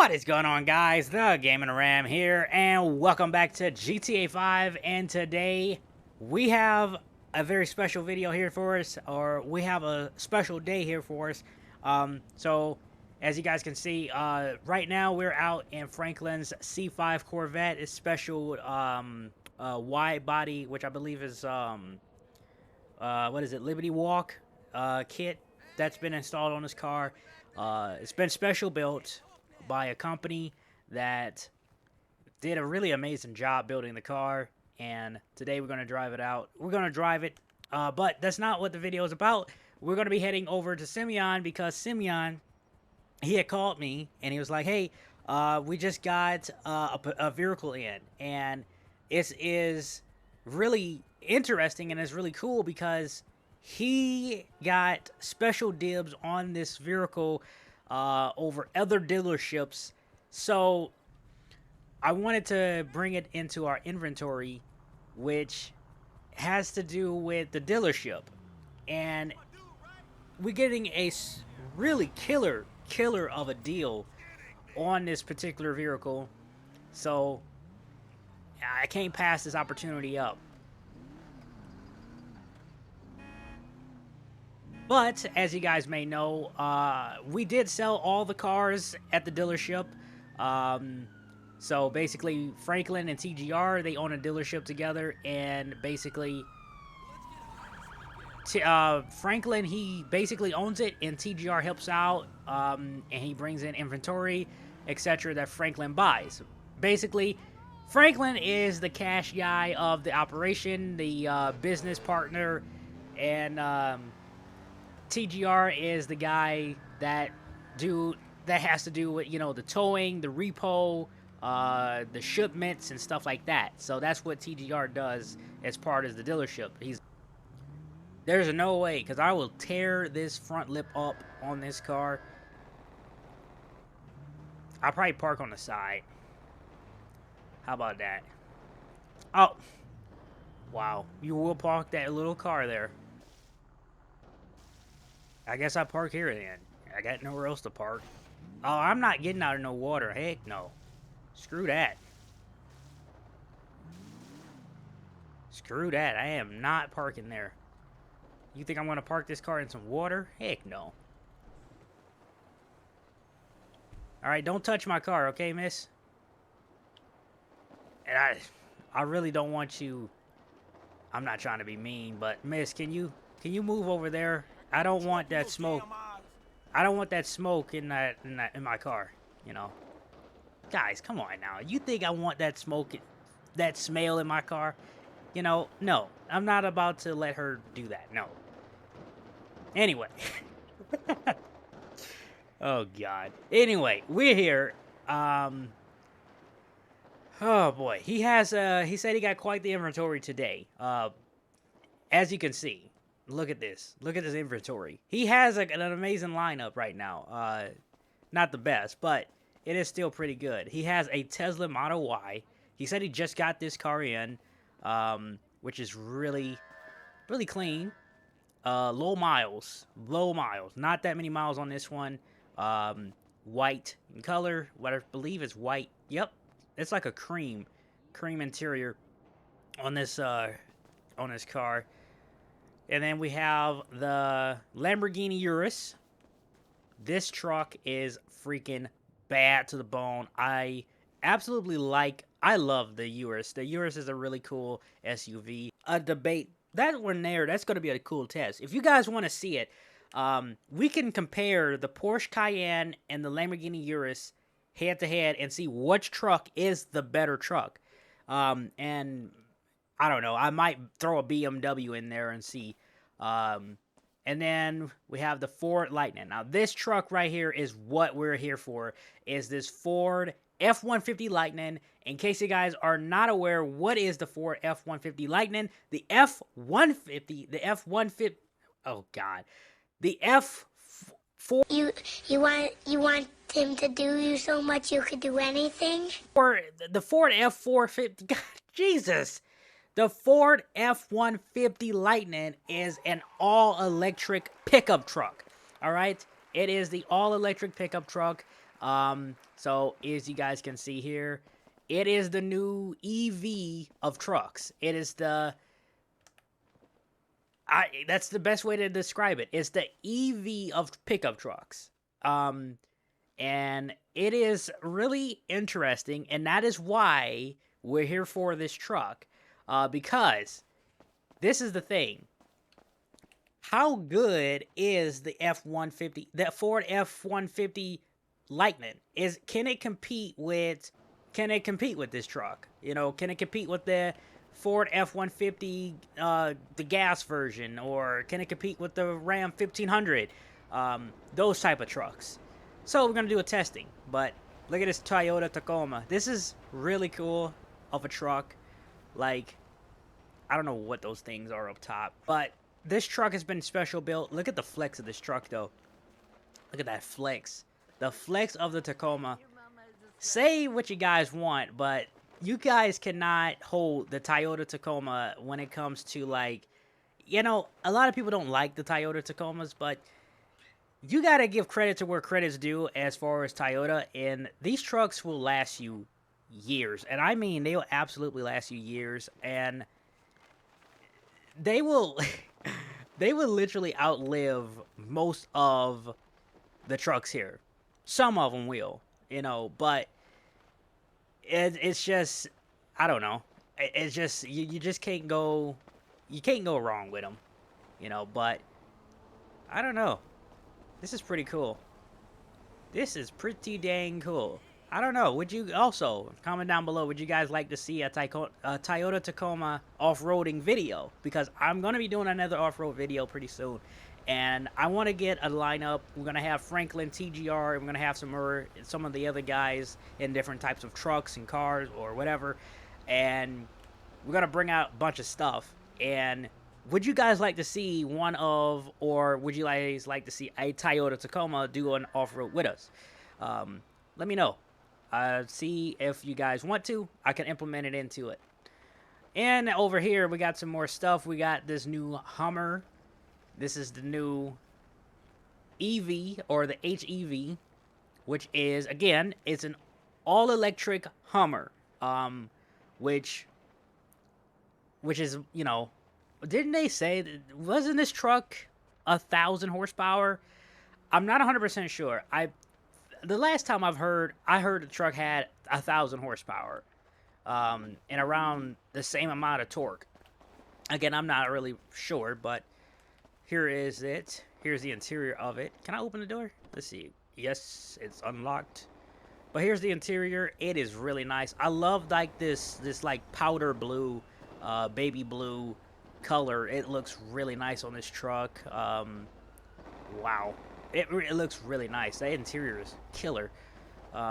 What is going on, guys? The Gaming Ram here, and welcome back to GTA 5. And today we have a very special video here for us, or we have a special day here for us. So as you guys can see, right now we're out in Franklin's C5 Corvette. It's special wide body, which I believe is what is it, Liberty Walk kit that's been installed on this car. It's been special built by a company that did a really amazing job building the car, and today we're going to drive it out. We're going to drive it, but that's not what the video is about. We're going to be heading over to Simeon because Simeon, he had called me and he was like, hey, we just got a vehicle in, and it is really interesting and it's really cool because he got special dibs on this vehicle over other dealerships. So I wanted to bring it into our inventory, which has to do with the dealership, and we're getting a really killer of a deal on this particular vehicle, so I can't pass this opportunity up. But, as you guys may know, we did sell all the cars at the dealership. So, basically, Franklin and TGR, they own a dealership together. And, basically, Franklin, he basically owns it. And TGR helps out. And he brings in inventory, etc. that Franklin buys. Basically, Franklin is the cash guy of the operation, the business partner. And TGR is the guy that has to do with, you know, the towing, the repo, the shipments and stuff like that. So that's what TGR does as part of the dealership. There's no way, because I will tear this front lip up on this car. I'll probably park on the side. How about that? Oh, wow, you will park that little car there. I guess I park here then. I got nowhere else to park. Oh, I'm not getting out of no water. Heck no. Screw that. Screw that. I am not parking there. You think I'm going to park this car in some water? Heck no. Alright, don't touch my car, okay, miss? And I really don't want you... I'm not trying to be mean, but miss, can you move over there? I don't want that smoke. I don't want that smoke in my car, you know. Guys, come on now. You think I want that smoke, that smell in my car? You know, no. I'm not about to let her do that. No. Anyway. Oh God. Anyway, we're here. Oh boy. He said he got quite the inventory today. As you can see. Look at this. Look at this inventory. He has an amazing lineup right now. Not the best, but it is still pretty good. He has a Tesla Model Y. He said he just got this car in, which is really clean. Low miles. Not that many miles on this one. White in color. What I believe is white. Yep. It's like a cream interior on this car. And then we have the Lamborghini Urus. This truck is freaking bad to the bone. I love the Urus. The Urus is a really cool SUV. A debate. That one there, that's going to be a cool test. If you guys want to see it, we can compare the Porsche Cayenne and the Lamborghini Urus head to head and see which truck is the better truck. And I don't know. I might throw a BMW in there and see. And then we have the Ford Lightning. Now, this truck right here is what we're here for, is this Ford F150 Lightning. In case you guys are not aware, what is the Ford F150 Lightning? The F150, oh God. The F4... You want him to do you so much you could do anything? Or the Ford F450, God, Jesus. The Ford F150 Lightning is an all-electric pickup truck, all right? It is the all-electric pickup truck. So as you guys can see here, it is the new EV of trucks. It is that's the best way to describe it. It's the EV of pickup trucks. And it is really interesting, and that is why we're here for this truck. Because this is the thing. How good is the F-150, that Ford F-150 Lightning? Can it compete with this truck? You know, can it compete with the Ford F-150 the gas version, or can it compete with the Ram 1500? Those type of trucks. So we're going to do a testing, but look at this Toyota Tacoma. This is really cool of a truck. Like, I don't know what those things are up top, but this truck has been special built. Look at the flex of this truck, though. Look at that flex. The flex of the Tacoma. Say what you guys want, but you guys cannot hold the Toyota Tacoma when it comes to, like, you know, a lot of people don't like the Toyota Tacomas, but you got to give credit to where credit's due as far as Toyota, and these trucks will last you years. And I mean, they will absolutely last you years, and they will they will literally outlive most of the trucks here. Some of them will, you know, but it's just, I don't know. It's just, you just can't go wrong with them, you know, but I don't know. This is pretty cool. This is pretty dang cool. I don't know. Would you also comment down below? Would you guys like to see a Toyota Tacoma off-roading video? Because I'm gonna be doing another off-road video pretty soon, and I want to get a lineup. We're gonna have Franklin TGR. We're gonna have some of the other guys in different types of trucks and cars or whatever, and we're gonna bring out a bunch of stuff. And would you guys like to see or would you guys like to see a Toyota Tacoma do an off-road with us? Let me know. See if you guys want to. I can implement it into it. And over here, we got some more stuff. We got this new Hummer. This is the new EV, or the HEV, which is, again, it's an all-electric Hummer. Which is, you know, didn't they say, wasn't this truck 1,000 horsepower? I'm not 100% sure. The last time I heard the truck had 1,000 horsepower, and around the same amount of torque. Again, I'm not really sure, but here is it. Here's the interior of it. Can I open the door? Let's see. Yes, it's unlocked. But here's the interior. It is really nice. I love like this like powder blue, baby blue color. It looks really nice on this truck. Wow. It looks really nice. The interior is killer.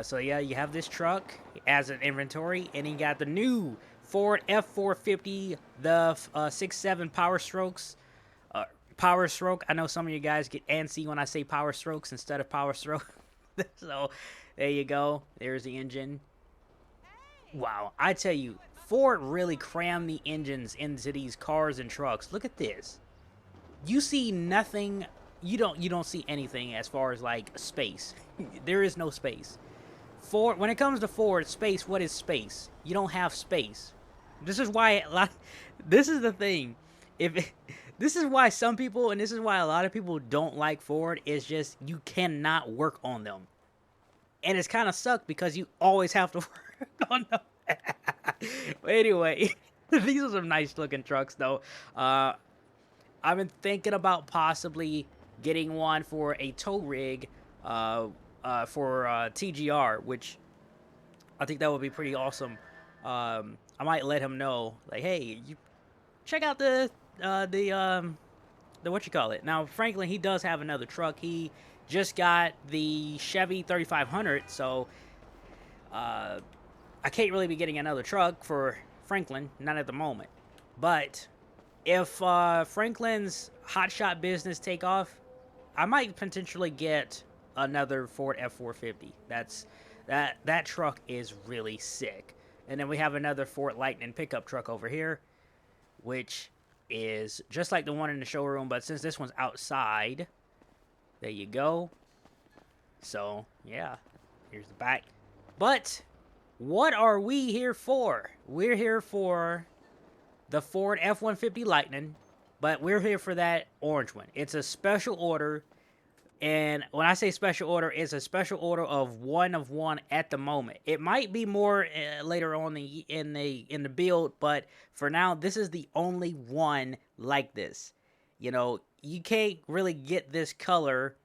So yeah, you have this truck as an inventory, and you got the new Ford F450, the 6.7 Power Strokes. Power Stroke. I know some of you guys get antsy when I say Power Strokes instead of Power Stroke. So there you go. There's the engine. Wow, I tell you, Ford really crammed the engines into these cars and trucks. Look at this. You see nothing. You don't see anything as far as like space. There is no space. When it comes to Ford space, what is space? You don't have space. This is why this is the thing. This is why some people, and this is why a lot of people don't like Ford, is just you cannot work on them. And it's kind of sucked because you always have to work on them. But anyway, these are some nice looking trucks though. I've been thinking about possibly getting one for a tow rig for TGR, which I think that would be pretty awesome. I might let him know, like, hey, you check out the what you call it. Now, Franklin, he does have another truck. He just got the Chevy 3500, so I can't really be getting another truck for Franklin, not at the moment. But if Franklin's hotshot business take off, I might potentially get another Ford F450. That truck is really sick. And then we have another Ford Lightning pickup truck over here, which is just like the one in the showroom, but since this one's outside, there you go. So, yeah. Here's the back. But what are we here for? We're here for the Ford F-150 Lightning, but we're here for that orange one. It's a special order, and when I say special order, it's a special order of one at the moment. It might be more later on in the build, but for now, this is the only one like this. You know, you can't really get this color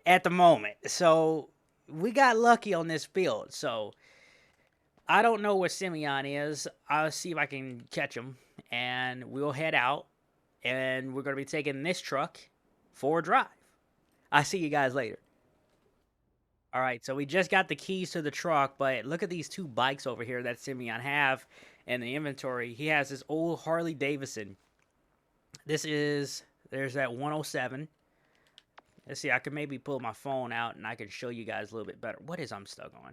at the moment, so we got lucky on this build. So I don't know where Simeon is. I'll see if I can catch him, and we'll head out, and we're going to be taking this truck for a drive. I'll see you guys later. All right, so we just got the keys to the truck, but look at these two bikes over here that Simeon have in the inventory. He has this old Harley Davidson. There's that 107. Let's see, I can maybe pull my phone out, and I can show you guys a little bit better. What is I'm stuck on?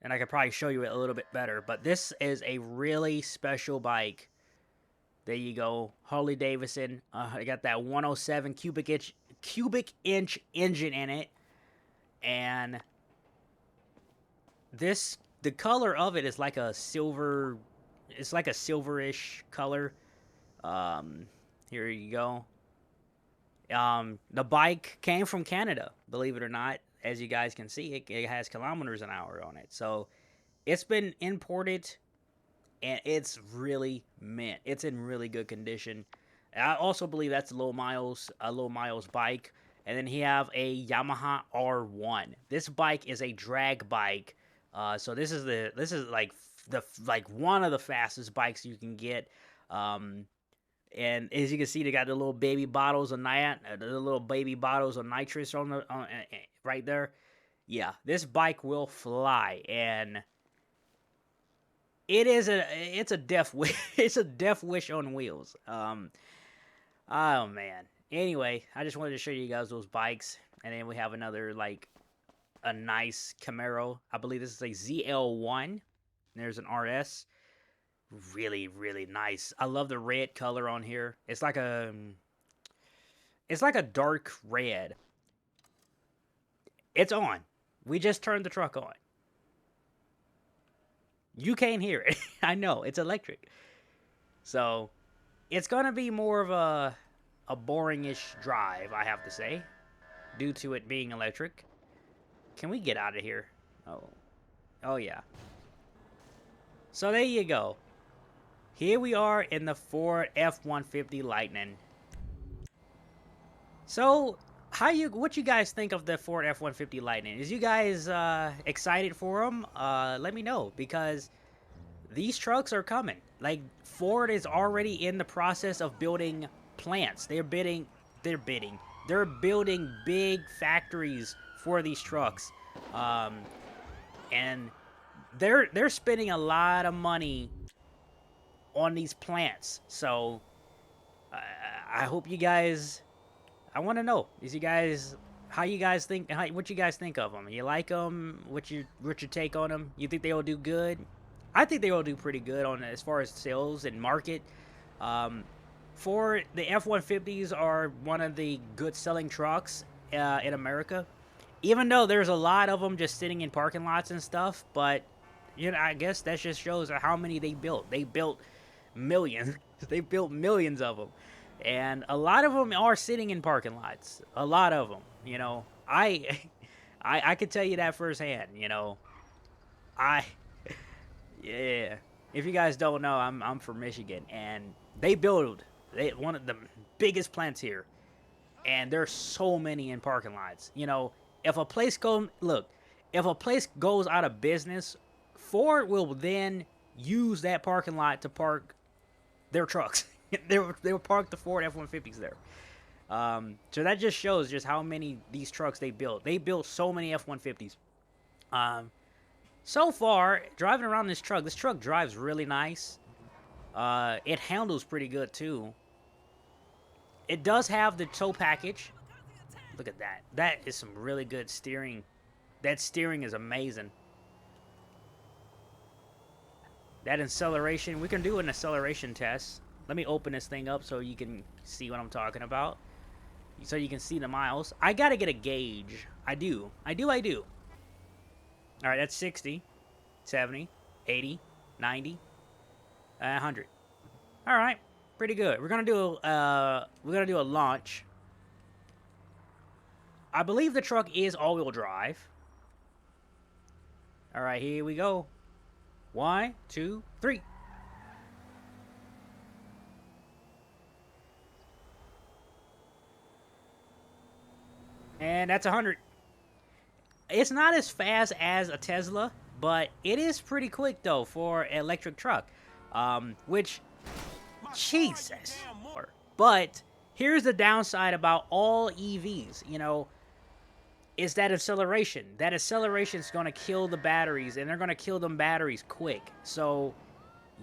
And I could probably show you it a little bit better. But this is a really special bike. There you go. Harley Davidson. I got that 107 cubic inch engine in it. And the color of it is like a silver. It's like a silverish color. Here you go. The bike came from Canada, believe it or not. As you guys can see, it has kilometers an hour on it. So it's been imported, and it's really mint. It's in really good condition. I also believe that's a low miles bike. And then he have a Yamaha R1. This bike is a drag bike. So this is like one of the fastest bikes you can get. And as you can see, they got the little baby bottles of nitrous on right there. Yeah, this bike will fly, and it's a death wish. It's a death wish on wheels. Oh man. Anyway, I just wanted to show you guys those bikes, and then we have another a nice Camaro. I believe this is a ZL1. There's an RS. Really, really nice. I love the red color on here. It's like a dark red. It's on. We just turned the truck on. You can't hear it. I know, it's electric. So, it's going to be more of a boring-ish drive, I have to say, due to it being electric. Can we get out of here? Oh yeah. So there you go. Here we are in the Ford F-150 Lightning. So, what you guys think of the Ford F-150 Lightning? Is you guys excited for them? Let me know, because these trucks are coming. Like, Ford is already in the process of building plants. They're building big factories for these trucks. And they're spending a lot of money on these plants. So I hope you guys, I want to know, what you guys think of them? You like them? What's your take on them? You think they will do good? I think they will do pretty good on as far as sales and market. For the F-150s are one of the good selling trucks in America, even though there's a lot of them just sitting in parking lots and stuff. But you know, I guess that just shows how many they built. They built millions. They built millions of them, and a lot of them are sitting in parking lots. A lot of them, you know. I could tell you that firsthand. You know, yeah. If you guys don't know, I'm from Michigan, and they build one of the biggest plants here, and there's so many in parking lots. You know, if a place goes out of business, Ford will then use that parking lot to park their trucks. They'll park the Ford F-150s there. So that just shows just how many these trucks they built. They built so many F-150s. So far, driving around this truck drives really nice. It handles pretty good too. It does have the tow package. Look at that. That is some really good steering. That steering is amazing. That acceleration, we can do an acceleration test. Let me open this thing up so you can see what I'm talking about. So you can see the miles. I gotta get a gauge. I do. All right, that's 60, 70, 80, 90, 100. All right, pretty good. We're gonna do a launch. I believe the truck is all-wheel drive. All right, here we go. 1, 2, 3. And that's 100. It's not as fast as a Tesla, but it is pretty quick though for an electric truck. Which, Jesus. But here's the downside about all EVs, you know, is that acceleration. That acceleration is going to kill the batteries, and they're going to kill them batteries quick. So,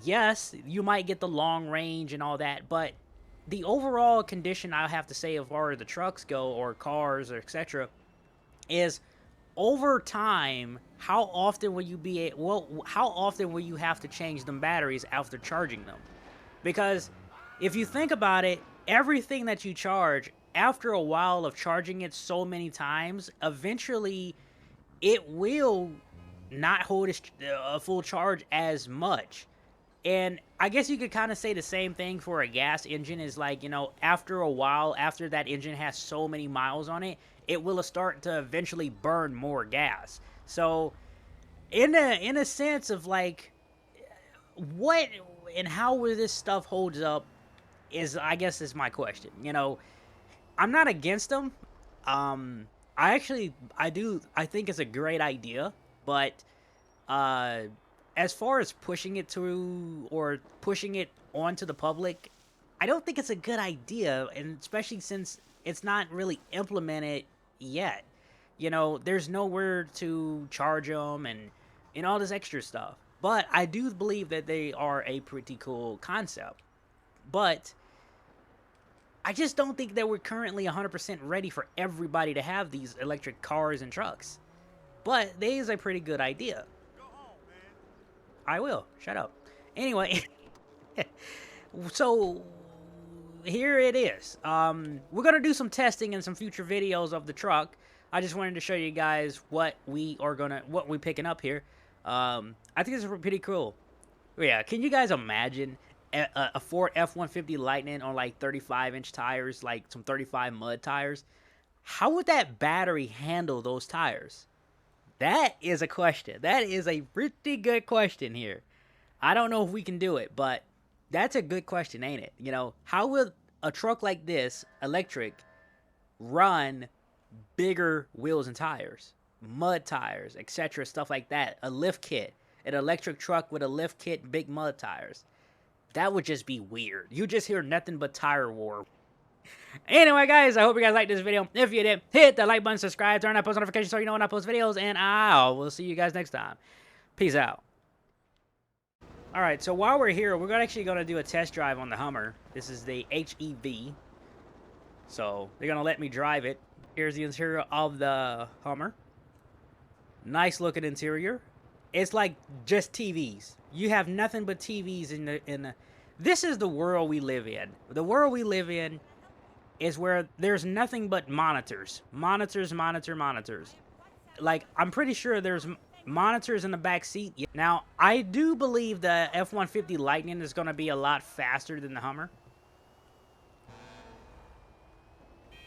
yes, you might get the long range and all that, but the overall condition, I have to say, as far as the trucks go, or cars, or etc., is over time, how often will you have to change them batteries after charging them? Because if you think about it, everything that you charge, after a while of charging it so many times, eventually it will not hold a full charge as much. And I guess you could kind of say the same thing for a gas engine, is like, you know, after a while, after that engine has so many miles on it, it will start to eventually burn more gas. So in a sense of like, what and how will this stuff holds up is, I guess, is my question. You know, I'm not against them. I think it's a great idea, but uh as far as pushing it through or pushing it onto the public, I don't think it's a good idea, and especially since it's not really implemented yet. You know, there's nowhere to charge them and all this extra stuff. But I do believe that they are a pretty cool concept. But I just don't think that we're currently 100% ready for everybody to have these electric cars and trucks. But it is a pretty good idea. I will. Shut up. Anyway, so here it is. We're gonna do some testing and some future videos of the truck. I just wanted to show you guys what we picking up here. I think this is pretty cool. Yeah, can you guys imagine a Ford F-150 Lightning on like 35-inch tires, like some 35 mud tires? How would that battery handle those tires? That is a question. That is a pretty good question here. I don't know if we can do it, but that's a good question, ain't it? You know, how will a truck like this, electric, run bigger wheels and tires, mud tires, etc., stuff like that? A lift kit, an electric truck with a lift kit, big mud tires. That would just be weird. You just hear nothing but tire war. Anyway, guys, I hope you guys liked this video. If you did, hit the like button, subscribe, turn on post notifications so you know when I post videos, and I will see you guys next time. Peace out. All right, so while we're here, we're actually going to do a test drive on the Hummer. This is the HEV. So they're going to let me drive it. Here's the interior of the Hummer. Nice looking interior. It's like just TVs. You have nothing but TVs in the. This is the world we live in. The world we live in is where there's nothing but monitors. Monitors. Like, I'm pretty sure there's monitors in the back seat. Now, I do believe the F-150 Lightning is going to be a lot faster than the Hummer.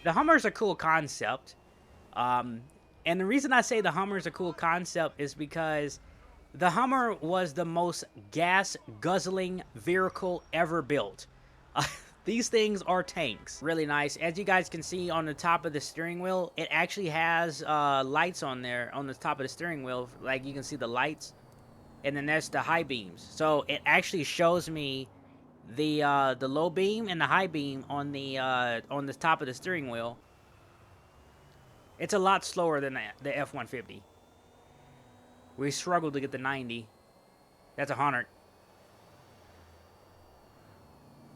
The Hummer's a cool concept. And the reason I say the Hummer's a cool concept is because the Hummer was the most gas-guzzling vehicle ever built. These things are tanks. Really nice. As you guys can see on the top of the steering wheel, it actually has lights on there on the top of the steering wheel. Like, you can see the lights. And then there's the high beams. So it actually shows me the low beam and the high beam on the top of the steering wheel. It's a lot slower than the F-150. We struggled to get the 90. That's 100.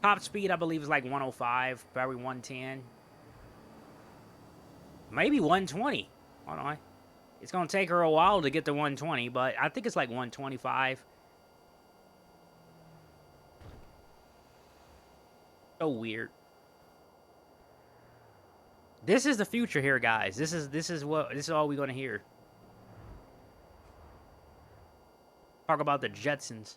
Top speed, I believe, is like 105, probably 110. Maybe 120. Hold on. It's going to take her a while to get to 120, but I think it's like 125. So weird. This is the future here, guys. This is all we're going to hear. talk about the Jetsons.